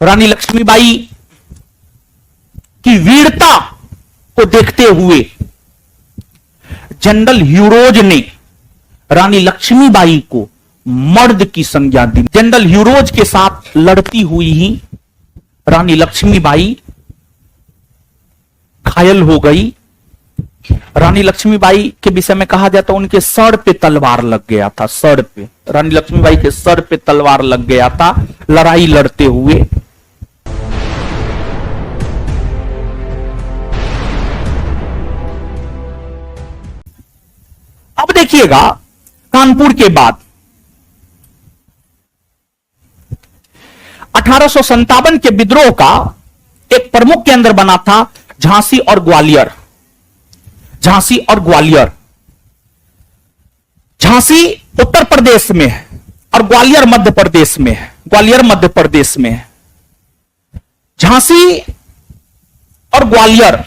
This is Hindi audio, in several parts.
रानी लक्ष्मीबाई की वीरता को देखते हुए जनरल ह्यूरोज ने रानी लक्ष्मीबाई को मर्द की संज्ञा दी। जनरल ह्यूरोज के साथ लड़ती हुई ही रानी लक्ष्मीबाई घायल हो गई। रानी लक्ष्मीबाई के विषय में कहा जाता उनके सर पे तलवार लग गया था। सर पे, रानी लक्ष्मीबाई के सर पे तलवार लग गया था लड़ाई लड़ते हुए। अब देखिएगा, कानपुर के बाद 1857 के विद्रोह का एक प्रमुख केंद्र बना था झांसी और ग्वालियर। झांसी और ग्वालियर, झांसी उत्तर प्रदेश में है और ग्वालियर मध्य प्रदेश में है। ग्वालियर मध्य प्रदेश में है। झांसी और ग्वालियर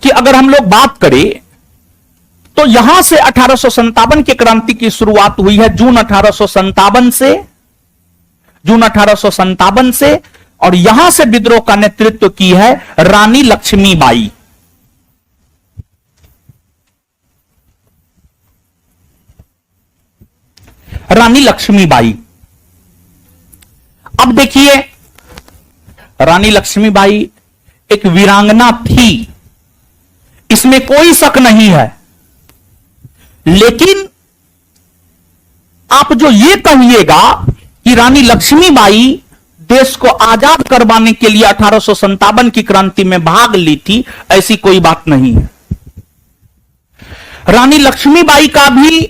कि अगर हम लोग बात करें तो यहां से 1857 के क्रांति की शुरुआत हुई है। जून 1857 से, जून 1857 से, और यहां से विद्रोह का नेतृत्व की है रानी लक्ष्मीबाई। रानी लक्ष्मीबाई। अब देखिए, रानी लक्ष्मीबाई एक वीरांगना थी, इसमें कोई शक नहीं है। लेकिन आप जो ये कहिएगा कि रानी लक्ष्मीबाई देश को आजाद करवाने के लिए 1857 की क्रांति में भाग ली थी, ऐसी कोई बात नहीं है। रानी लक्ष्मीबाई का भी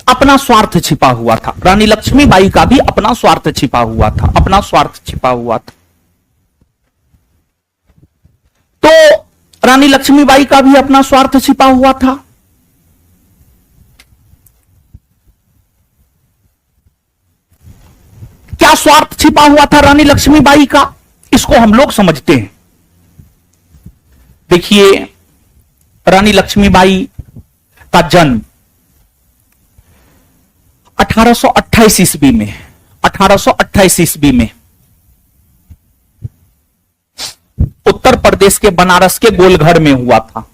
अपना स्वार्थ छिपा हुआ था। रानी लक्ष्मीबाई का भी अपना स्वार्थ छिपा हुआ था, अपना स्वार्थ छिपा हुआ था। तो रानी लक्ष्मीबाई का भी अपना स्वार्थ छिपा हुआ था। क्या स्वार्थ छिपा हुआ था रानी लक्ष्मीबाई का, इसको हम लोग समझते हैं। देखिए, रानी लक्ष्मीबाई का जन्म 1828 ईस्वी में, 1828 ईस्वी में उत्तर प्रदेश के बनारस के गोलघर में हुआ था।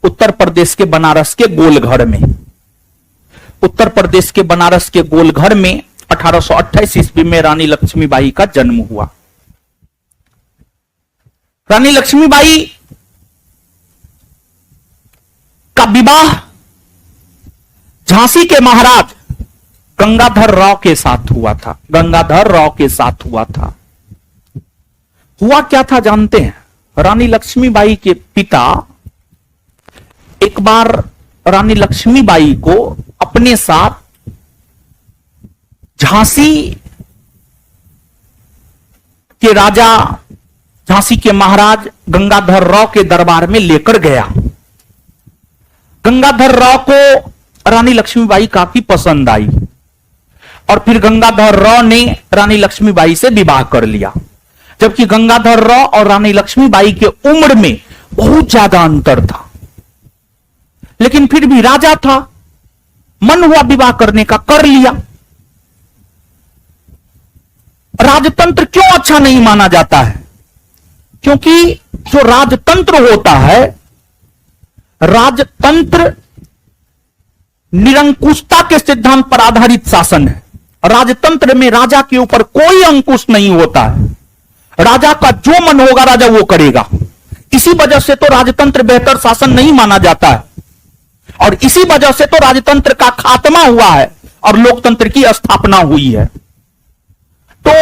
उत्तर प्रदेश के बनारस के गोलघर में, उत्तर प्रदेश के बनारस के गोलघर में 1828 ईस्वी में रानी लक्ष्मीबाई का जन्म हुआ। रानी लक्ष्मीबाई का विवाह झांसी के महाराज गंगाधर राव के साथ हुआ था। गंगाधर राव के साथ हुआ था। हुआ क्या था जानते हैं? रानी लक्ष्मीबाई के पिता एक बार रानी लक्ष्मीबाई को अपने साथ झांसी के राजा, झांसी के महाराज गंगाधर राव के दरबार में लेकर गया। गंगाधर राव को रानी लक्ष्मीबाई काफी पसंद आई और फिर गंगाधर राव ने रानी लक्ष्मीबाई से विवाह कर लिया। जबकि गंगाधर राव और रानी लक्ष्मीबाई के उम्र में बहुत ज्यादा अंतर था, लेकिन फिर भी राजा था, मन हुआ विवाह करने का, कर लिया। राजतंत्र क्यों अच्छा नहीं माना जाता है? क्योंकि जो राजतंत्र होता है, राजतंत्र निरंकुशता के सिद्धांत पर आधारित शासन है। राजतंत्र में राजा के ऊपर कोई अंकुश नहीं होता है। राजा का जो मन होगा राजा वो करेगा। इसी वजह से तो राजतंत्र बेहतर शासन नहीं माना जाता है और इसी वजह से तो राजतंत्र का खात्मा हुआ है और लोकतंत्र की स्थापना हुई है। तो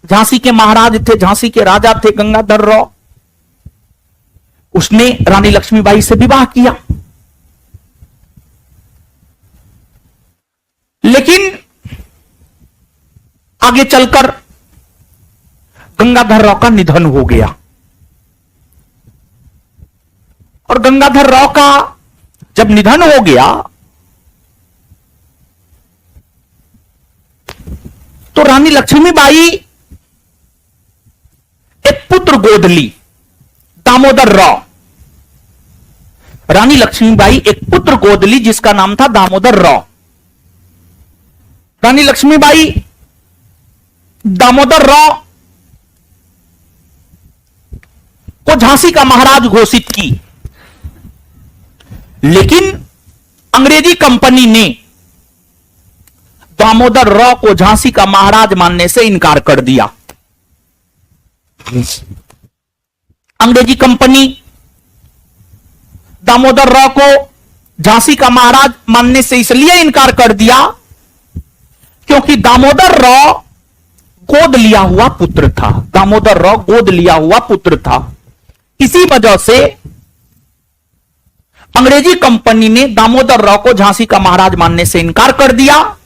झांसी के महाराज थे, झांसी के राजा थे गंगाधर राव, उसने रानी लक्ष्मीबाई से विवाह किया। लेकिन आगे चलकर गंगाधर राव का निधन हो गया और गंगाधर राव का जब निधन हो गया तो रानी लक्ष्मीबाई एक पुत्र गोद ली, दामोदर राव। रानी लक्ष्मीबाई एक पुत्र गोद ली जिसका नाम था दामोदर राव। रानी लक्ष्मीबाई दामोदर राव को झांसी का महाराज घोषित की, लेकिन अंग्रेजी कंपनी ने दामोदर राव को झांसी का महाराज मानने से इनकार कर दिया। अंग्रेजी कंपनी दामोदर राव को झांसी का महाराज मानने से इसलिए इनकार कर दिया क्योंकि दामोदर राव गोद लिया हुआ पुत्र था। दामोदर राव गोद लिया हुआ पुत्र था। इसी वजह से अंग्रेजी कंपनी ने दामोदर राव को झांसी का महाराज मानने से इनकार कर दिया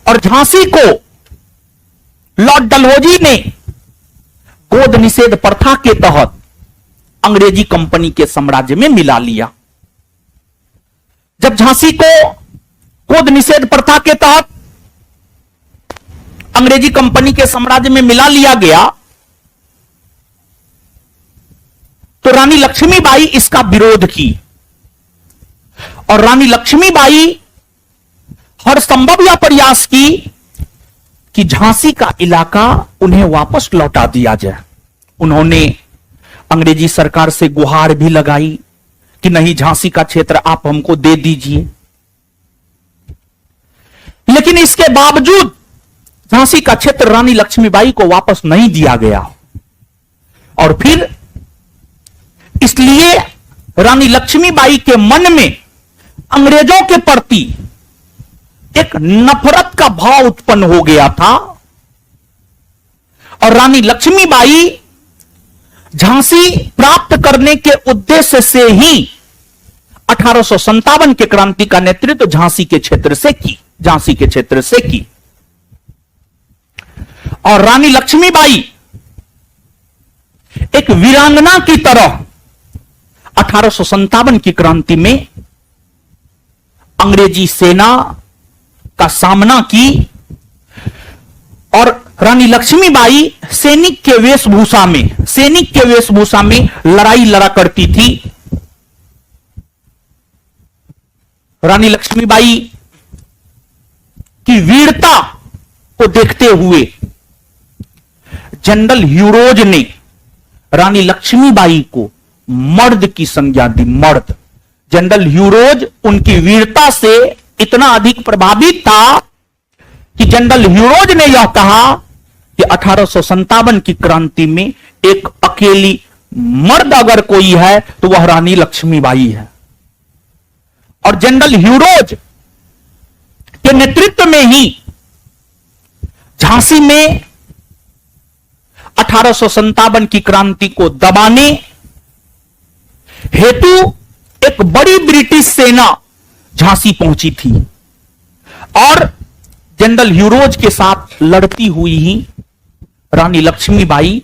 और झांसी को लॉर्ड डलहौजी ने गोद निषेध प्रथा के तहत अंग्रेजी कंपनी के साम्राज्य में मिला लिया। जब झांसी को गोद निषेध प्रथा के तहत अंग्रेजी कंपनी के साम्राज्य में मिला लिया गया तो रानी लक्ष्मीबाई इसका विरोध की और रानी लक्ष्मीबाई हर संभव यह प्रयास की कि झांसी का इलाका उन्हें वापस लौटा दिया जाए। उन्होंने अंग्रेजी सरकार से गुहार भी लगाई कि नहीं, झांसी का क्षेत्र आप हमको दे दीजिए, लेकिन इसके बावजूद झांसी का क्षेत्र रानी लक्ष्मीबाई को वापस नहीं दिया गया। और फिर इसलिए रानी लक्ष्मीबाई के मन में अंग्रेजों के प्रति एक नफरत का भाव उत्पन्न हो गया था और रानी लक्ष्मीबाई झांसी प्राप्त करने के उद्देश्य से ही 1857 के क्रांति का नेतृत्व झांसी के क्षेत्र से की। और रानी लक्ष्मीबाई एक वीरांगना की तरह 1857 की क्रांति में अंग्रेजी सेना का सामना की और रानी लक्ष्मीबाई सैनिक के वेशभूषा में लड़ाई लड़ा करती थी। रानी लक्ष्मीबाई की वीरता को देखते हुए जनरल ह्यूरोज ने रानी लक्ष्मीबाई को मर्द की संज्ञा दी। मर्द। जनरल ह्यूरोज उनकी वीरता से इतना अधिक प्रभावित था कि जनरल ह्यूरोज ने यह कहा कि 1857 की क्रांति में एक अकेली मर्द अगर कोई है तो वह रानी लक्ष्मीबाई है। और जनरल ह्यूरोज के नेतृत्व में ही झांसी में 1857 की क्रांति को दबाने हेतु एक बड़ी ब्रिटिश सेना झांसी पहुंची थी और जनरल ह्यूरोज के साथ लड़ती हुई ही रानी लक्ष्मीबाई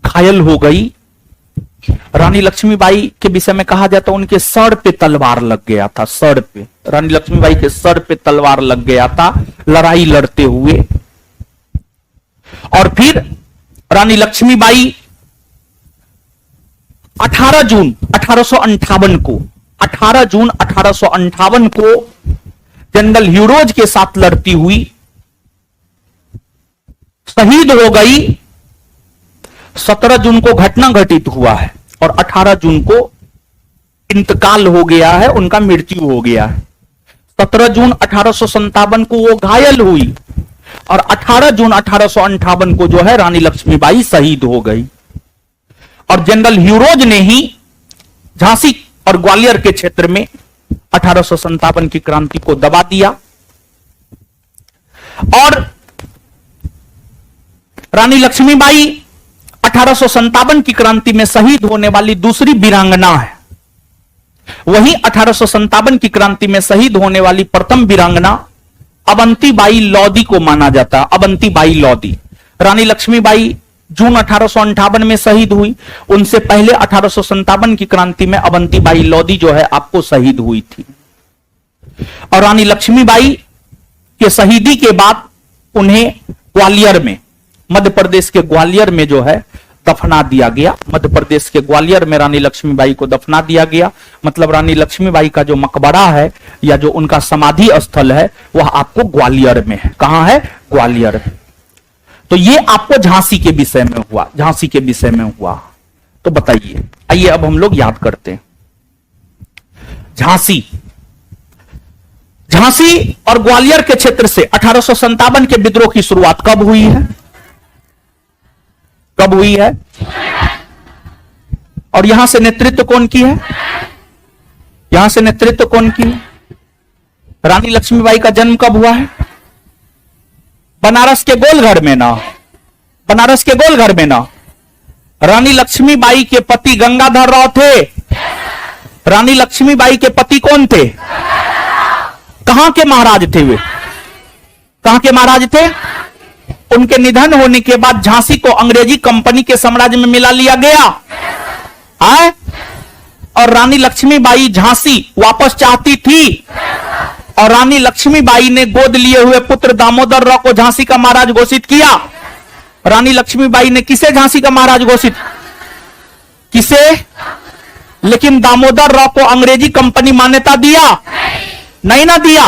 घायल हो गई। रानी लक्ष्मीबाई के विषय में कहा जाता उनके सर पे तलवार लग गया था। सर पे रानी लक्ष्मीबाई के सर पे तलवार लग गया था लड़ाई लड़ते हुए। और फिर रानी लक्ष्मीबाई 18 जून 1858 को जनरल ह्यूरोज के साथ लड़ती हुई शहीद हो गई। 17 जून को घटना घटित हुआ है और 18 जून को इंतकाल हो गया है, उनका मृत्यु हो गया है। 17 जून 1857 को वो घायल हुई और 18 जून 1858 को जो है रानी लक्ष्मीबाई शहीद हो गई। और जनरल ह्यूरोज ने ही झांसी और ग्वालियर के क्षेत्र में 1857 की क्रांति को दबा दिया। और रानी लक्ष्मीबाई 1857 की क्रांति में शहीद होने वाली दूसरी वीरांगना है। वहीं 1857 की क्रांति में शहीद होने वाली प्रथम वीरांगना अवंतीबाई लोधी को माना जाता है। अवंतीबाई लोधी। रानी लक्ष्मीबाई जून 1858 में शहीद हुई। उनसे पहले 1857 की क्रांति में अवंतीबाई लोधी जो है आपको शहीद हुई थी। और रानी लक्ष्मीबाई के शहीदी के बाद उन्हें ग्वालियर में, मध्य प्रदेश के ग्वालियर में जो है दफना दिया गया। मध्य प्रदेश के ग्वालियर में रानी लक्ष्मीबाई को दफना दिया गया। मतलब रानी लक्ष्मीबाई का जो मकबरा है या जो उनका समाधि स्थल है वह आपको ग्वालियर में है। कहां है? ग्वालियर में। तो ये आपको झांसी के विषय में हुआ, झांसी के विषय में हुआ। तो बताइए, आइए अब हम लोग याद करते हैं। झांसी, झांसी और ग्वालियर के क्षेत्र से 1857 के विद्रोह की शुरुआत कब हुई है? कब हुई है? और यहां से नेतृत्व कौन की है? यहां से नेतृत्व कौन की है? रानी लक्ष्मीबाई का जन्म कब हुआ है? बनारस के गोलघर में ना, बनारस के गोलघर में ना। रानी लक्ष्मीबाई के पति गंगाधर राव थे। रानी लक्ष्मीबाई के पति कौन थे? कहां के महाराज थे वे? कहां के महाराज थे? उनके निधन होने के बाद झांसी को अंग्रेजी कंपनी के साम्राज्य में मिला लिया गया है। और रानी लक्ष्मीबाई झांसी वापस चाहती थी और रानी लक्ष्मीबाई ने गोद लिए हुए पुत्र दामोदर राव को झांसी का महाराज घोषित किया। रानी लक्ष्मीबाई ने किसे झांसी का महाराज घोषित? किसे? लेकिन दामोदर राव को अंग्रेजी कंपनी मान्यता दिया? नहीं ना दिया।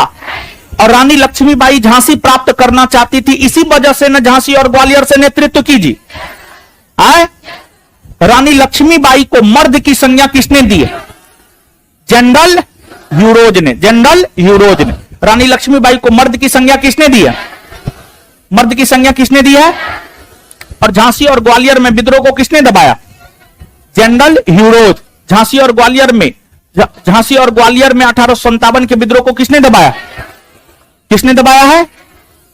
और रानी लक्ष्मीबाई झांसी प्राप्त करना चाहती थी, इसी वजह से न झांसी और ग्वालियर से नेतृत्व कीजिए। रानी लक्ष्मीबाई को मर्द की संज्ञा किसने दी? जनरल ह्यूरोज ने, जनरल ह्यूरोज ने। रानी लक्ष्मीबाई को मर्द की संज्ञा किसने दी है? मर्द की संज्ञा किसने दी है? और झांसी और ग्वालियर में विद्रोह को किसने दबाया? General Hugh Rose. झांसी और ग्वालियर में, झांसी और ग्वालियर में 1857 के विद्रोह को किसने दबाया? किसने दबाया है?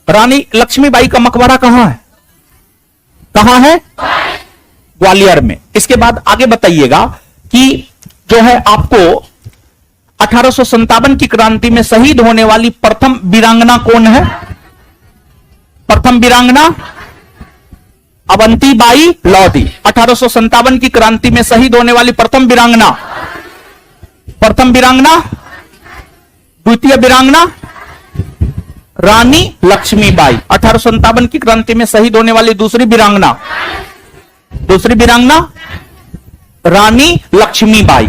रानी लक्ष्मीबाई का मकबरा कहां है? कहां है? ग्वालियर में। इसके बाद आगे बताइएगा कि जो है आपको 1857 की क्रांति में शहीद होने वाली प्रथम वीरांगना कौन है? प्रथम वीरांगना अवंतीबाई लौधी। 1857 की क्रांति में शहीद होने वाली प्रथम वीरांगना, प्रथम वीरांगना, द्वितीय वीरांगना रानी लक्ष्मीबाई। 1857 की क्रांति में शहीद होने वाली दूसरी वीरांगना, दूसरी वीरांगना रानी लक्ष्मीबाई।